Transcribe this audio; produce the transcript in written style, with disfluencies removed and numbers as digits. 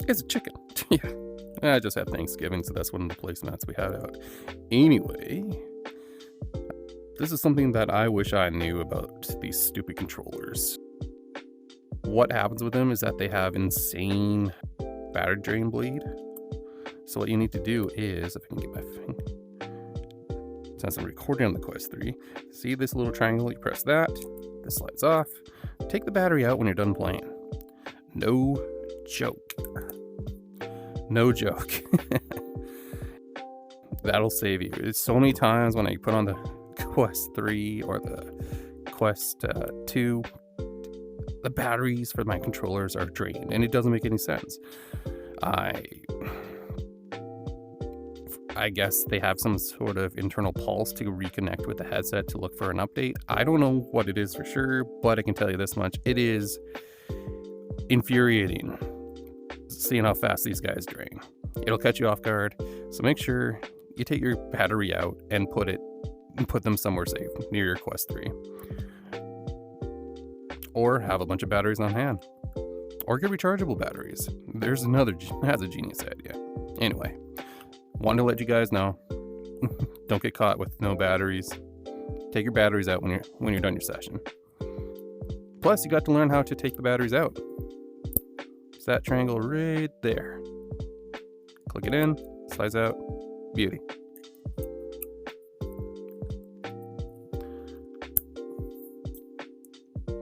It's a chicken. Yeah. I just had Thanksgiving, so that's one of the placemats we had out. Anyway, this is something that I wish I knew about these stupid controllers. What happens with them is that they have insane battery drain bleed. So what you need to do is, if I can get my finger, since I'm recording on the Quest 3, see this little triangle? You press that, this slides off. Take the battery out when you're done playing. No joke. No joke. That'll save you. It's so many times when I put on the Quest 3 or the Quest 2, the batteries for my controllers are drained, and it doesn't make any sense. I guess they have some sort of internal pulse to reconnect with the headset to look for an update. I don't know what it is for sure, but I can tell you this much. It is infuriating seeing how fast these guys drain. It'll catch you off guard. So make sure you take your battery out and put them somewhere safe near your Quest 3. Or have a bunch of batteries on hand. Or get rechargeable batteries. There's another has a genius idea. Anyway, wanted to let you guys know. Don't get caught with no batteries. Take your batteries out when you're done your session. Plus, you got to learn how to take the batteries out. It's that triangle right there. Click it in, slides out. Beauty.